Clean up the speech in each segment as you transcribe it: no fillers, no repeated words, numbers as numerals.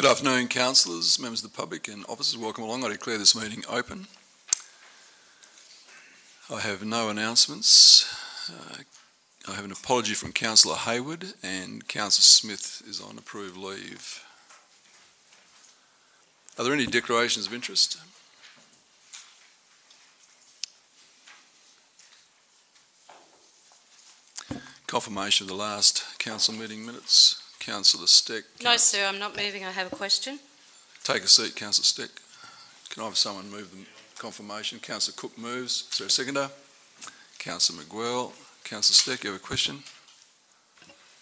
Good afternoon, councillors, members of the public and officers. Welcome along. I declare this meeting open. I have no announcements. I have an apology from Councillor Hayward, and Councillor Smith is on approved leave. Are there any declarations of interest? Confirmation of the last council meeting minutes. Councillor Steck. No, sir, I'm not moving. I have a question. Take a seat, Councillor Steck. Can I have someone move the confirmation? Councillor Cook moves. Is there a seconder? Councillor McGuell. Councillor Steck, you have a question?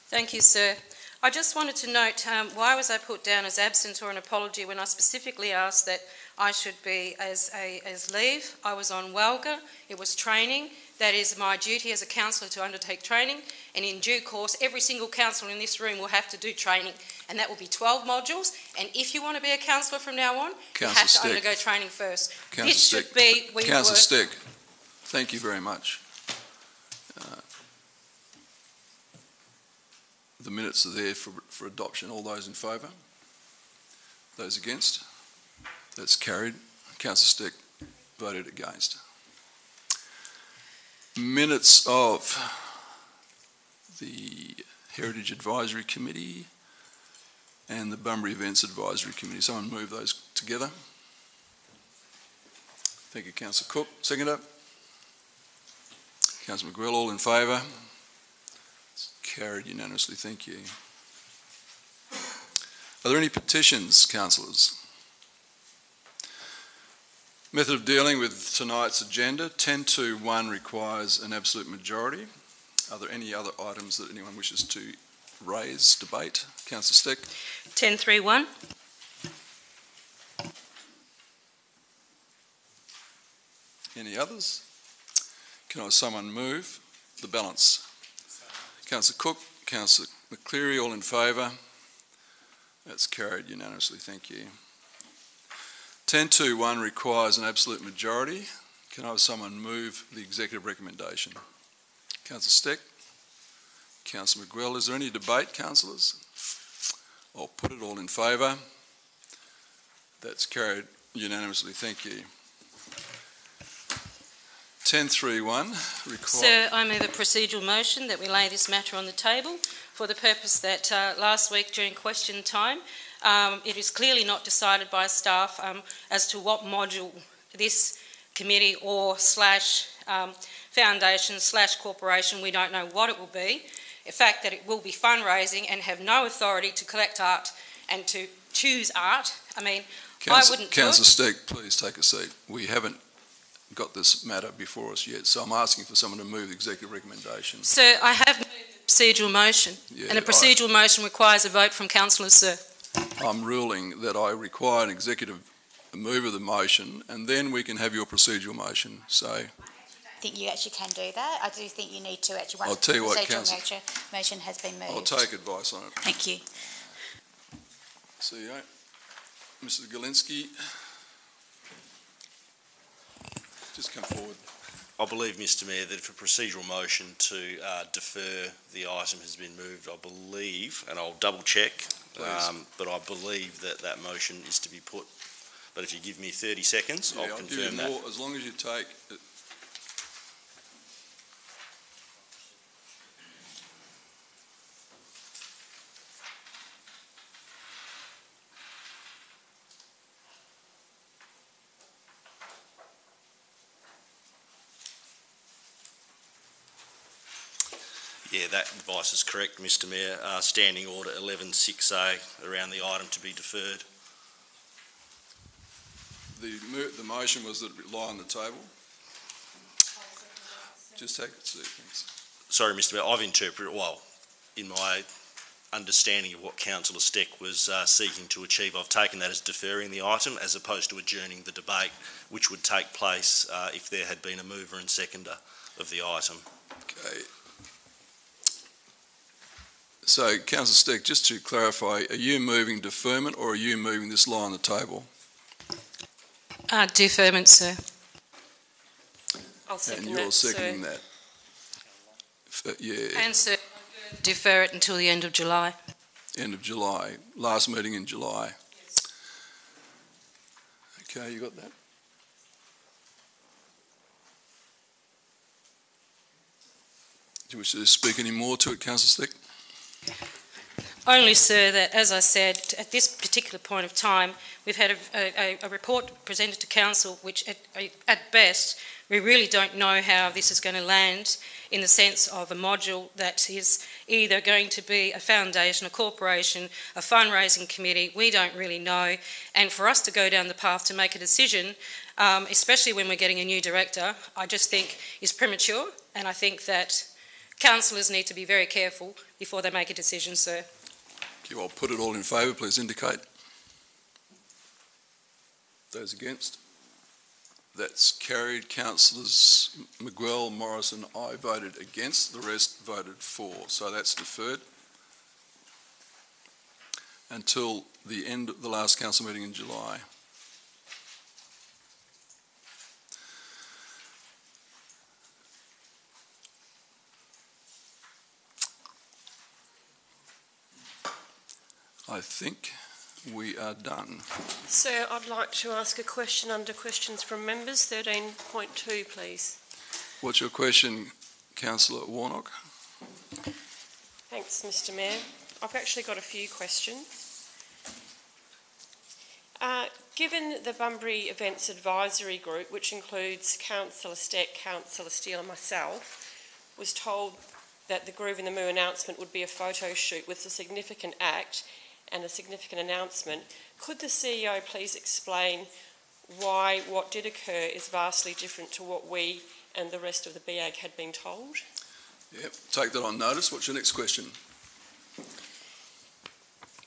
Thank you, sir. I just wanted to note, why was I put down as absent or an apology when I specifically asked that I should be as leave? I was on WALGA. It was training. That is my duty as a councillor to undertake training, and in due course every single councillor in this room will have to do training, and that will be 12 modules, and if you want to be a councillor from now on, you have to undergo training first. This should be where you work. Councillor Steck, thank you very much. The minutes are there for adoption. All those in favour? Those against? That's carried. Councillor Steck voted against. Minutes of the Heritage Advisory Committee and the Bunbury Events Advisory Committee. Someone move those together. Thank you, Councillor Cook. Seconder. Councillor McGuell, all in favour? It's carried unanimously. Thank you. Are there any petitions, councillors? Method of dealing with tonight's agenda. 10.2.1 requires an absolute majority. Are there any other items that anyone wishes to raise, debate? Councillor Steck. 10.3.1. Any others? Can I have someone move the balance? Councillor Cook, Councillor McCleary, all in favour? That's carried unanimously. Thank you. 10.2.1 requires an absolute majority. Can I have someone move the executive recommendation? Councillor Steck. Councillor McGuell. Is there any debate, councillors? I'll put it all in favour. That's carried unanimously. Thank you. 10.3.1 requires... Sir, I move a procedural motion that we lay this matter on the table for the purpose that last week during question time it is clearly not decided by staff as to what module this committee or foundation / corporation, we don't know what it will be. The fact that it will be fundraising and have no authority to collect art and to choose art, I mean, I wouldn't do it. Councillor Steck, please take a seat. We haven't got this matter before us yet, so I'm asking for someone to move the executive recommendation. Sir, I have moved the procedural motion, and a procedural motion requires a vote from councillors, sir. I'm ruling that I require an executive move of the motion, and then we can have your procedural motion. So I think you actually can do that. I do think you need to actually. I'll tell you what, Councillor. Motion has been moved. I'll take advice on it. Thank you. CEO, Mr. Galinsky, just come forward. I believe, Mr Mayor, that if a procedural motion to defer the item has been moved, I believe, and I'll double check, but I believe that that motion is to be put. But if you give me 30 seconds, yeah, I'll confirm that. More, as long as you take... Yeah, that advice is correct, Mr Mayor. Standing Order 11.6a around the item to be deferred. The motion was that it lie on the table. Just take a seat, thanks. Sorry, Mr Mayor, I've interpreted, well, in my understanding of what Councillor Steck was seeking to achieve, I've taken that as deferring the item as opposed to adjourning the debate, which would take place if there had been a mover and seconder of the item. Okay. So, Councillor Steck, just to clarify, are you moving deferment or are you moving this lie on the table? Deferment, sir. I'll second that, and you're seconding that? Yeah. And sir, defer it until the end of July. End of July. Last meeting in July. Okay, you got that? Do you wish to speak any more to it, Councillor Stick? Only, sir, that as I said, at this particular point of time, we've had a report presented to council which, at best, we really don't know how this is going to land, in the sense of a module that is either going to be a foundation, a corporation, a fundraising committee. We don't really know. And for us to go down the path to make a decision, especially when we're getting a new director, I just think is premature. And I think that councillors need to be very careful before they make a decision, sir. I'll put it all in favour, please indicate. Those against? That's carried. Councillors Miguel, Morris and I voted against, the rest voted for, so that's deferred until the end of the last council meeting in July. I think we are done. Sir, I'd like to ask a question under questions from members, 13.2, please. What's your question, Councillor Warnock? Thanks, Mr Mayor. I've actually got a few questions. Given the Bunbury Events Advisory Group, which includes Councillor Steck, Councillor Steele and myself, was told that the Groove in the Moo announcement would be a photo shoot with a significant act and a significant announcement, could the CEO please explain why what did occur is vastly different to what we and the rest of the BAG had been told? Yep, take that on notice. What's your next question?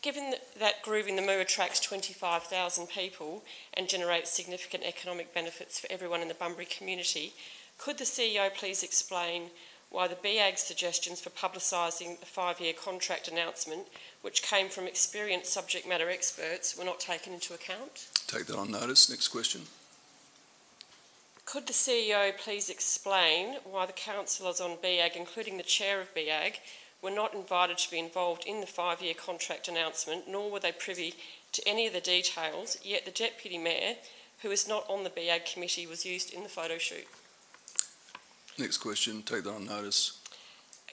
Given that Groove in the Moo attracts 25,000 people and generates significant economic benefits for everyone in the Bunbury community, could the CEO please explain why the BAG's suggestions for publicising a 5-year contract announcement, which came from experienced subject matter experts, were not taken into account? Take that on notice. Next question. Could the CEO please explain why the councillors on BAG, including the chair of BAG, were not invited to be involved in the 5-year contract announcement, nor were they privy to any of the details, yet the Deputy Mayor, who is not on the BAG committee, was used in the photo shoot? Next question. Take that on notice.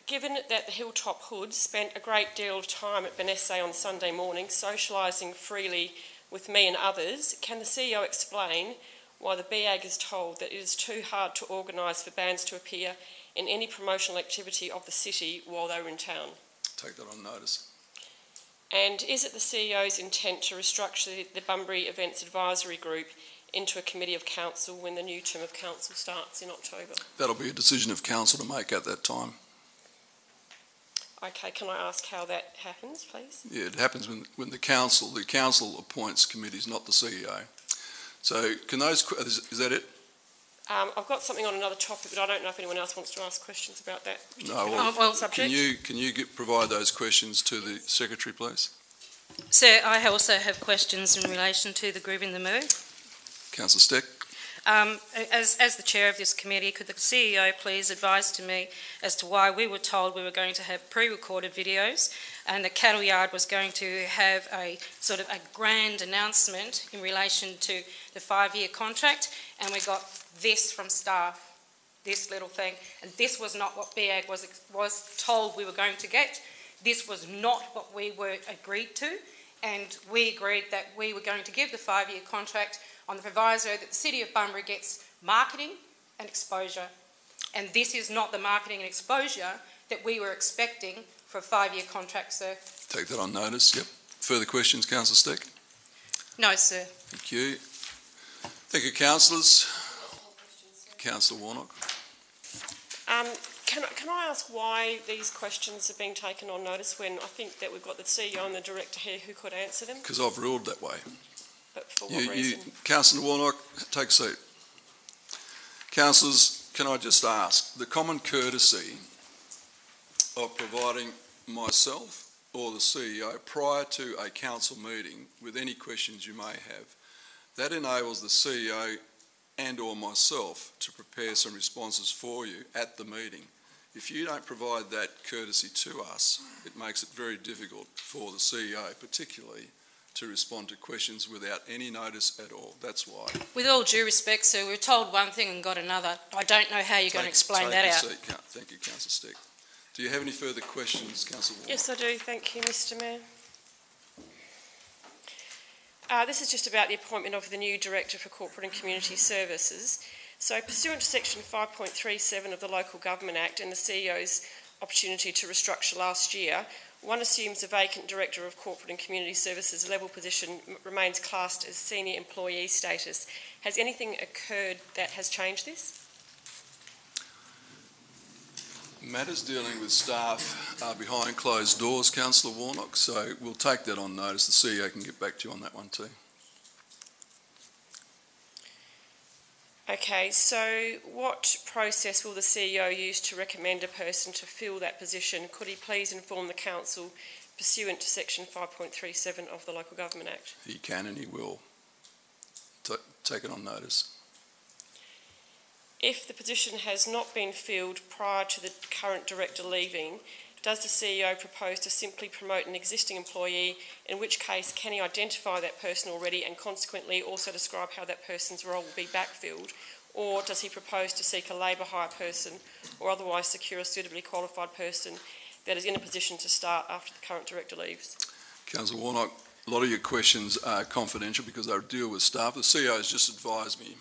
Given that the Hilltop Hoods spent a great deal of time at Benesse on Sunday morning socialising freely with me and others, can the CEO explain why the BAG is told that it is too hard to organise for bands to appear in any promotional activity of the city while they were in town? Take that on notice. And is it the CEO's intent to restructure the Bunbury Events Advisory Group into a committee of council when the new term of council starts in October? That'll be a decision of council to make at that time. Okay, can I ask how that happens, please? Yeah, it happens when the council appoints committees, not the CEO. So can those, is that it? I've got something on another topic, but I don't know if anyone else wants to ask questions about that No, subject. Can you provide those questions to the Secretary, please? Sir, I also have questions in relation to the Groove in the Moo. Councillor Steck. As the chair of this committee, could the CEO please advise to me as to why we were told we were going to have pre-recorded videos and the cattle yard was going to have a sort of a grand announcement in relation to the 5-year contract, and we got this from staff, this little thing, and this was not what BAG was told we were going to get. This was not what we were agreed to, and we agreed that we were going to give the 5-year contract on the proviso that the City of Bunbury gets marketing and exposure. And this is not the marketing and exposure that we were expecting for a 5-year contract, sir. Take that on notice. Yep. Further questions, Councillor Steck? No, sir. Thank you. Thank you, councillors. Councillor Warnock. Can I ask why these questions are being taken on notice when I think that we've got the CEO and the Director here who could answer them? Because I've ruled that way. But for what reason? Councillor Warnock, take a seat. Councillors, can I just ask, the common courtesy of providing myself or the CEO prior to a council meeting with any questions you may have, that enables the CEO and or myself to prepare some responses for you at the meeting. If you don't provide that courtesy to us, it makes it very difficult for the CEO particularly to respond to questions without any notice at all. That's why. With all due respect, sir, we were told one thing and got another. I don't know how you're going to explain that out. Thank you, Councillor Steck. Do you have any further questions, Councillor Warnock? Yes, I do. Thank you, Mr Mayor. This is just about the appointment of the new Director for Corporate and Community Services. So, pursuant to Section 5.37 of the Local Government Act and the CEO's opportunity to restructure last year, one assumes a vacant Director of Corporate and Community Services level position remains classed as senior employee status. Has anything occurred that has changed this? Matters dealing with staff are behind closed doors, Councillor Warnock, so we'll take that on notice. The CEO can get back to you on that one too. Okay, so what process will the CEO use to recommend a person to fill that position? Could he please inform the Council pursuant to Section 5.37 of the Local Government Act? He can and he will. Take it on notice. If the position has not been filled prior to the current Director leaving, does the CEO propose to simply promote an existing employee, in which case can he identify that person already and consequently also describe how that person's role will be backfilled, or does he propose to seek a labour hire person or otherwise secure a suitably qualified person that is in a position to start after the current Director leaves? Councillor Warnock, a lot of your questions are confidential because they deal with staff. The CEO has just advised me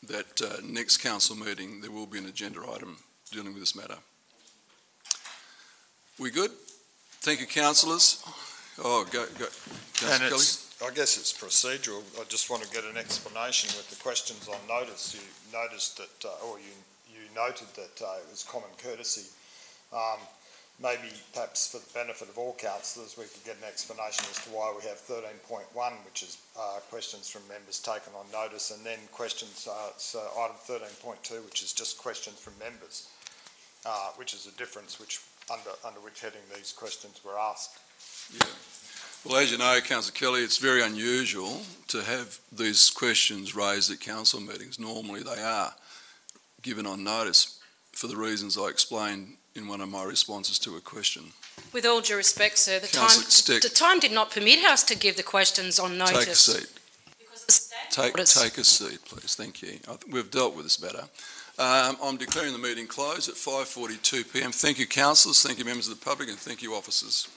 that next council meeting there will be an agenda item dealing with this matter. We good? Thank you, councillors. Oh, go. Councillor Kelly. I guess it's procedural. I just want to get an explanation with the questions on notice. You noticed that, or you noted that it was common courtesy. Maybe perhaps for the benefit of all councillors, we could get an explanation as to why we have 13.1, which is questions from members taken on notice, and then questions, item 13.2, which is just questions from members, which is a difference which under which heading these questions were asked. Yeah. Well, as you know, Councillor Kelly, it's very unusual to have these questions raised at council meetings. Normally they are given on notice for the reasons I explained in one of my responses to a question. With all due respect, sir, the Councillor time did not permit us to give the questions on notice. Take a seat. Because the statute Take a seat, please. Thank you. We've dealt with this matter. I'm declaring the meeting closed at 5:42 p.m. Thank you, councillors. Thank you, members of the public, and thank you, officers.